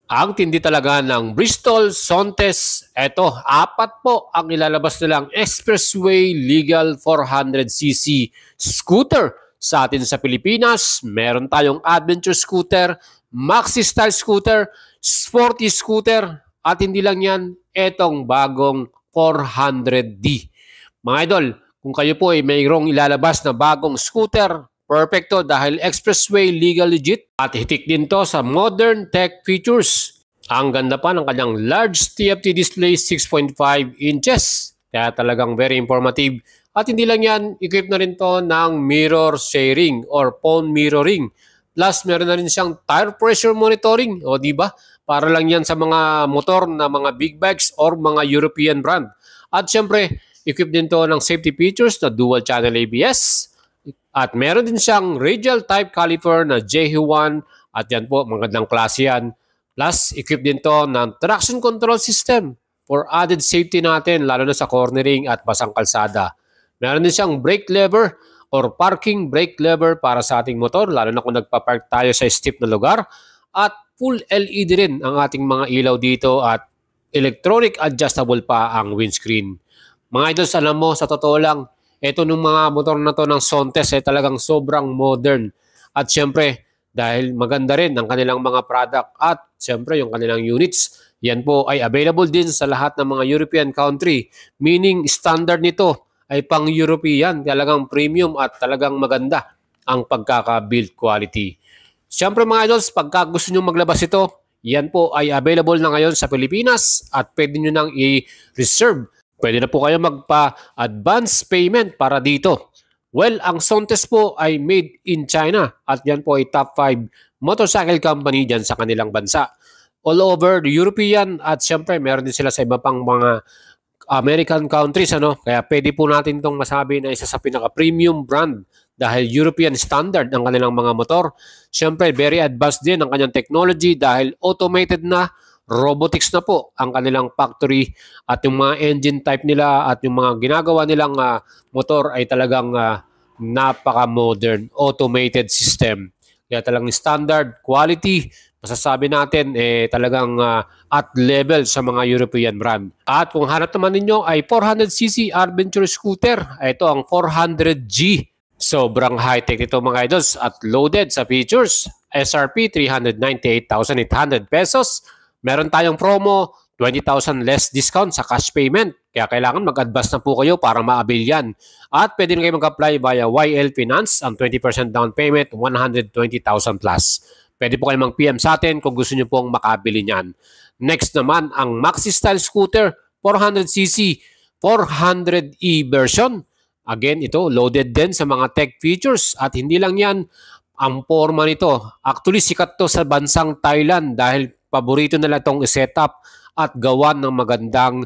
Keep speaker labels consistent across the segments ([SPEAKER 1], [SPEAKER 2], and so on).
[SPEAKER 1] Ang tindi talaga ng Bristol Sontes. Eto, apat po ang ilalabas nilang Expressway Legal 400cc scooter sa atin sa Pilipinas. Meron tayong adventure scooter, maxi style scooter, sporty scooter, at hindi lang yan, etong bagong 400D. Mga idol, kung kayo po ay mayroong ilalabas na bagong scooter, perfecto dahil expressway legal legit at hitik din to sa modern tech features. Ang ganda pa ng kanyang large TFT display 6.5 inches. Kaya talagang very informative. At hindi lang yan, equip na rin to ng mirror sharing or phone mirroring. Plus meron na rin siyang tire pressure monitoring. O di ba? Para lang yan sa mga motor na mga big bikes or mga European brand. At syempre, equip din to ng safety features na dual channel ABS. At meron din siyang radial type caliper na JH1 at yan po, magandang klase yan. Plus, equip din to ng traction control system for added safety natin lalo na sa cornering at basang kalsada. Meron din siyang brake lever or parking brake lever para sa ating motor lalo na kung nagpa-park tayo sa steep na lugar. At full LED rin ang ating mga ilaw dito at electronic adjustable pa ang windscreen. Mga idols, alam mo, sa totoo lang, ito nung mga motor na to ng Sontes ay talagang sobrang modern. At syempre, dahil maganda rin ang kanilang mga product at syempre yung kanilang units, yan po ay available din sa lahat ng mga European country. Meaning standard nito ay pang European, talagang premium at talagang maganda ang pagkaka-build quality. Syempre mga idols, pagka gusto nyo maglabas ito, yan po ay available na ngayon sa Pilipinas at pwede nyo nang i-reserve. Pwede na po kayo magpa-advance payment para dito. Well, ang Sontes po ay made in China at yan po ay top 5 motorcycle company dyan sa kanilang bansa. All over the European at syempre meron din sila sa iba pang mga American countries. Kaya pwede po natin itong masabi na isa sa pinaka-premium brand dahil European standard ang kanilang mga motor. Syempre very advanced din ang kanyang technology dahil automated na, robotics na po ang kanilang factory at yung mga engine type nila at yung mga ginagawa nilang motor ay talagang napaka-modern automated system. Kaya talagang standard quality, masasabi natin talagang at level sa mga European brand. At kung hanap naman ninyo ay 400cc adventure scooter, ito ang 400G. Sobrang high-tech ito mga idols at loaded sa features. SRP 398,800 pesos. Meron tayong promo, 20,000 less discount sa cash payment. Kaya kailangan mag-advance na po kayo para ma-avail yan. At pwede na kayo mag-apply via YL Finance, ang 20% down payment, 120,000 plus. Pwede po kayo mag-PM sa atin kung gusto nyo pong makabili niyan. Next naman, ang Maxi Style Scooter, 400cc, 400e version. Again, ito loaded din sa mga tech features. At hindi lang yan, ang forma nito. Actually, sikat to sa bansang Thailand dahil paborito nila itong setup at gawan ng magandang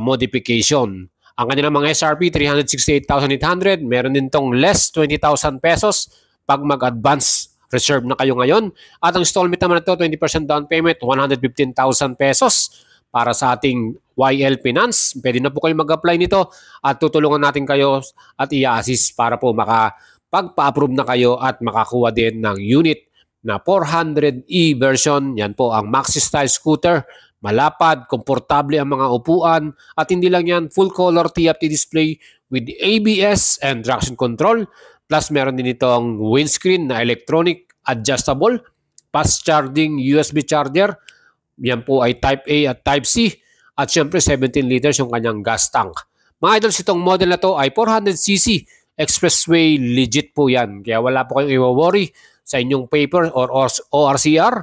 [SPEAKER 1] modification. Ang kanilang mga SRP, 368,800. Meron din itong less 20,000 pesos pag mag-advance reserve na kayo ngayon. At ang installment naman ito, 20% down payment, 115,000 pesos para sa ating YL Finance. Pwede na po kayo mag-apply nito at tutulungan natin kayo at i-assist para po makapagpa-approve na kayo at makakuha din ng unit na 400e version. Yan po ang Maxi Style Scooter. Malapad, komportable ang mga upuan at hindi lang yan, full color TFT display with ABS and traction control. Plus meron din itong windscreen na electronic adjustable, fast charging USB charger. Yan po ay Type A at Type C at syempre 17 liters yung kanyang gas tank. Mga idols, itong model na to ay 400cc expressway legit po yan. Kaya wala po kayong i-worry sa inyong paper or ORCR.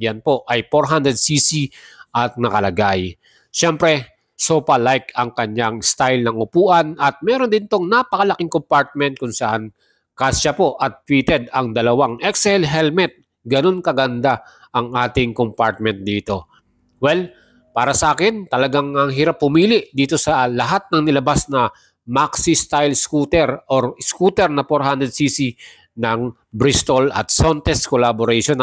[SPEAKER 1] Yan po ay 400cc at nakalagay. Siyempre, sofa-like ang kanyang style ng upuan at meron din tong napakalaking compartment kung saan kasya po at fitted ang dalawang XL helmet. Ganun kaganda ang ating compartment dito. Well, para sa akin, talagang ang hirap pumili dito sa lahat ng nilabas na maxi style scooter or scooter na 400cc ng Bristol at Sontes collaboration.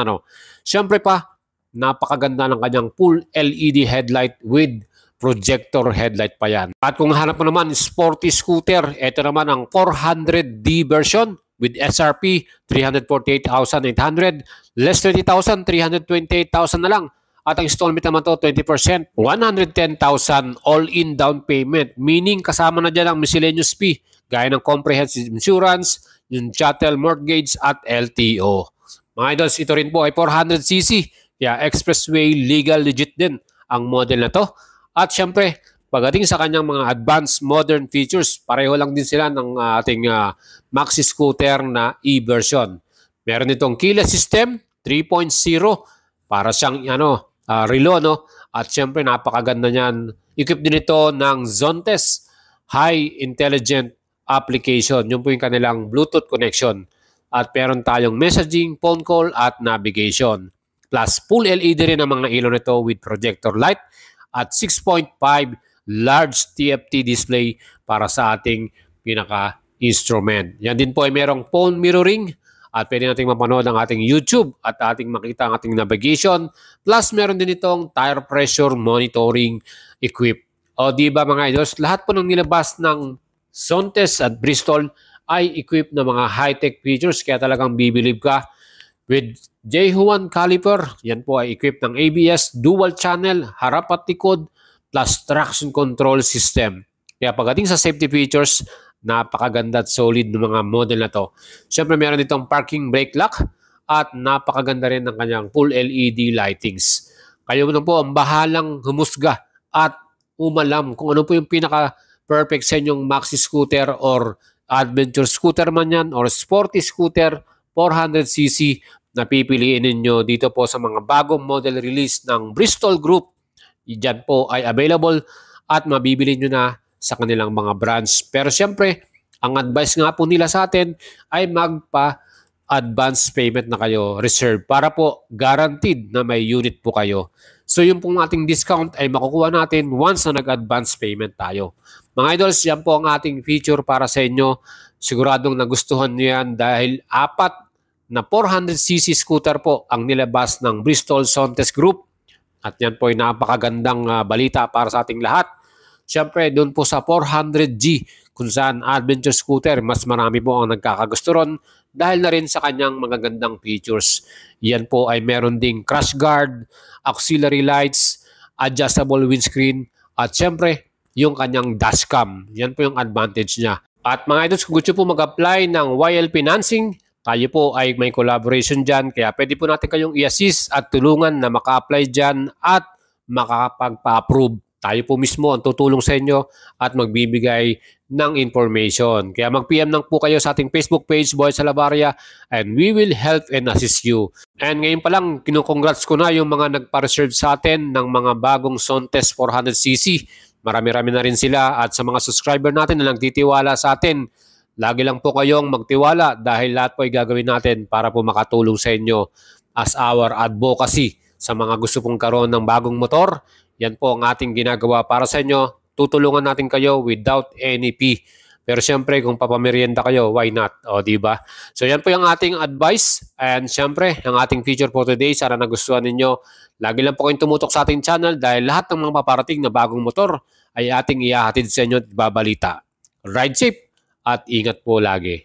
[SPEAKER 1] Siyempre pa, napakaganda ng kanyang full LED headlight with projector headlight pa yan. At kung hanap mo naman sporty scooter, ito naman ang 400D version with SRP 348,800, less 20,000, 328,000 na lang. At ang installment naman to 20%, 110,000 all-in down payment. Meaning kasama na dyan ang miscellaneous fee gaya ng comprehensive insurance, yung chattel mortgage at LTO. Mga idols, ito rin po ay 400cc. Kaya expressway legal legit din ang model na to. At syempre, pagdating sa kanyang mga advanced modern features, pareho lang din sila ng ating maxi scooter na e-version. Meron itong keyless system 3.0 para siyang relo, no? At syempre napakaganda niyan. Equipped din ito ng Zontes High Intelligent Application. Yun po yung kanilang Bluetooth connection. At meron tayong messaging, phone call at navigation. Plus full LED rin ang mga ilaw nito with projector light at 6.5 large TFT display para sa ating pinaka-instrument. Yan din po ay merong phone mirroring at pwede nating mapanood ang ating YouTube at ating makita ang ating navigation. Plus, meron din itong tire pressure monitoring equip. O di ba mga idols, lahat po ng nilabas ng Zontes at Bristol ay equipped na mga high-tech features kaya talagang bibilib ka. With J1 caliper, yan po ay equipped ng ABS, dual channel, harap at likod, plus traction control system. Kaya pagdating sa safety features, napakaganda at solid ng mga model na to. Siyempre meron ditong parking brake lock at napakaganda rin ng kanyang full LED lightings. Kayo na po ang bahalang humusga at umalam kung ano po yung pinaka-perfect sa inyong maxi scooter or adventure scooter man yan or sporty scooter 400cc na pipiliin ninyo dito po sa mga bagong model release ng Bristol Group. Diyan po ay available at mabibili nyo na sa kanilang mga branch. Pero siyempre, ang advice nga po nila sa atin ay magpa-advance payment na kayo reserve para po guaranteed na may unit po kayo. So yung pong ating discount ay makukuha natin once na nag-advance payment tayo. Mga idols, yan po ang ating feature para sa inyo. Siguradong nagustuhan nyo yan dahil 4 na 400cc scooter po ang nilabas ng Bristol Zontes Group. At yan po ay napakagandang balita para sa ating lahat. Siyempre, doon po sa 400G kung saan adventure scooter, mas marami po ang nagkakagusto ron dahil na rin sa kanyang magagandang features. Yan po ay meron ding crash guard, auxiliary lights, adjustable windscreen, at siyempre, yung kanyang dashcam. Yan po yung advantage niya. At mga idols, kung gusto po mag-apply ng YL financing, tayo po ay may collaboration dyan. Kaya pwede po natin kayong i-assist at tulungan na maka-apply dyan at makakapagpa-approve. Tayo po mismo ang tutulong sa inyo at magbibigay ng information. Kaya mag-PM lang po kayo sa ating Facebook page, Boy Salabaria, and we will help and assist you. And ngayon pa lang, kinukongrats ko na yung mga nagpa-reserve sa atin ng mga bagong Zontes 400cc. Marami-rami na rin sila at sa mga subscriber natin na nagtitiwala sa atin, lagi lang po kayong magtiwala dahil lahat po ay gagawin natin para po makatulong sa inyo as our advocacy sa mga gusto pong karoon ng bagong motor. Yan po ang ating ginagawa para sa inyo. Tutulungan natin kayo without any fee. Pero siyempre, kung papamerienda kayo, why not? O, diba? So, yan po yung ating advice. And siyempre, ang ating feature for today, sana nagustuhan ninyo. Lagi lang po kayong tumutok sa ating channel dahil lahat ng mga paparating na bagong motor ay ating ihahatid sa inyo at babalita. Ride safe at ingat po lagi.